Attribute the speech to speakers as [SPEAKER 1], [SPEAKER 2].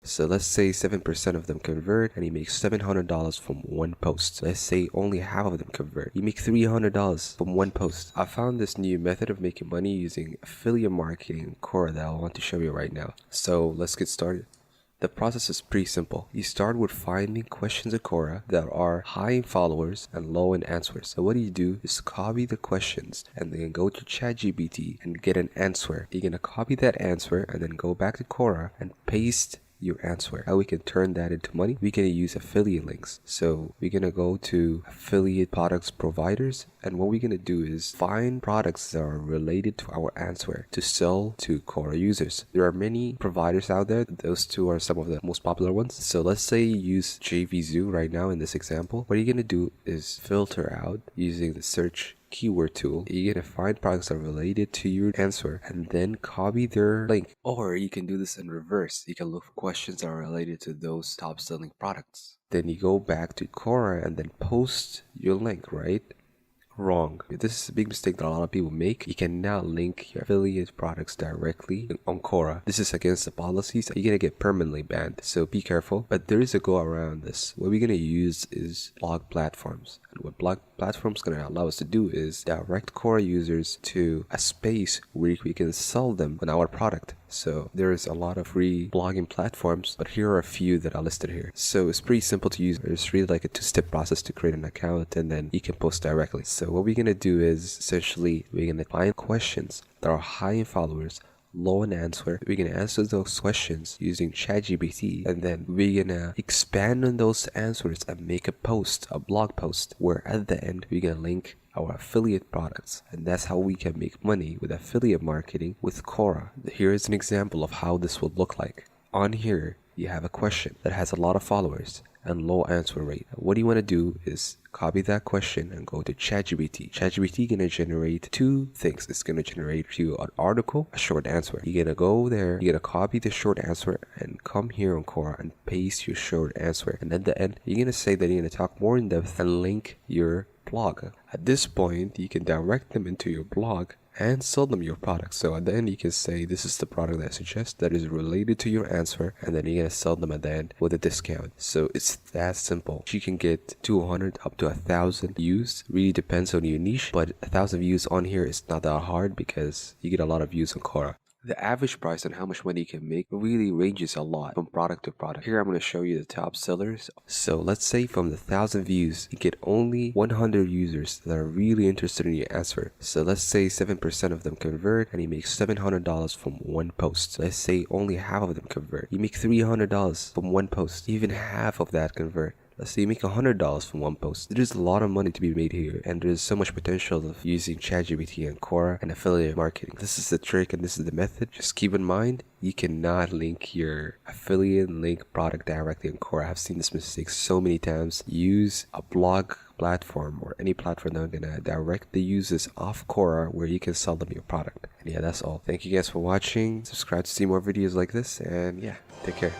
[SPEAKER 1] So let's say 7% of them convert and you make $700 from one post. Let's say only half of them convert. You make $300 from one post. I found this new method of making money using affiliate marketing in Quora that I want to show you right now. So let's get started. The process is pretty simple. You start with finding questions in Quora that are high in followers and low in answers. So what you do is copy the questions and then go to ChatGPT and get an answer. You're gonna copy that answer and then go back to Quora and paste your answer. How we can turn that into money? We're gonna use affiliate links. So we're gonna go to affiliate products providers, and what we're gonna do is find products that are related to our answer to sell to Quora users. There are many providers out there. Those two are some of the most popular ones. So let's say you use JVZoo right now in this example. What you're gonna do is filter out using the search keyword tool. You're gonna find products that are related to your answer and then copy their link. Or you can do this in reverse. You can look for questions that are related to those top selling products. Then you go back to Quora and then post your link, right? Wrong. This is a big mistake that a lot of people make. You cannot link your affiliate products directly on Quora. This is against the policies. You're gonna get permanently banned, so be careful. But there is a go around this. What we're gonna use is blog platforms. And what blog platforms gonna allow us to do is direct Quora users to a space where we can sell them on our product. So there's a lot of free blogging platforms, but here are a few that are listed here. So it's pretty simple to use. It's really like a two-step process to create an account and then you can post directly. So what we're gonna do is essentially we're gonna find questions that are high in followers, low in answer. We're gonna answer those questions using ChatGPT, and then we're gonna expand on those answers and make a post, a blog post, where at the end we're gonna link our affiliate products, and that's how we can make money with affiliate marketing with Quora. Here is an example of how this would look like. On here you have a question that has a lot of followers and low answer rate. What you want to do is copy that question and go to ChatGPT. ChatGPT gonna generate two things. It's gonna generate you an article, a short answer. You're gonna go there, you're gonna copy the short answer and come here on Quora and paste your short answer. And at the end, you're gonna say that you're gonna talk more in depth and link your blog. At this point, you can direct them into your blog and sell them your product. So at the end you can say this is the product that I suggest that is related to your answer, and then you're gonna sell them at the end with a discount. So it's that simple. You can get 200 up to 1,000 views. Really depends on your niche, but 1,000 views on here is not that hard because you get a lot of views on Quora. The average price on how much money you can make really ranges a lot from product to product. Here I'm going to show you the top sellers. So let's say from the 1,000 views, you get only 100 users that are really interested in your answer. So let's say 7% of them convert and you make $700 from one post. Let's say only half of them convert. You make $300 from one post. Even half of that convert. Let's say you make $100 from one post. There's a lot of money to be made here, and there's so much potential of using ChatGPT and Quora and affiliate marketing. This is the trick and this is the method. Just keep in mind, you cannot link your affiliate link product directly on Quora. I've seen this mistake so many times. Use a blog platform or any platform that gonna direct the users off Quora where you can sell them your product. And yeah, that's all. Thank you guys for watching. Subscribe to see more videos like this, and yeah, take care.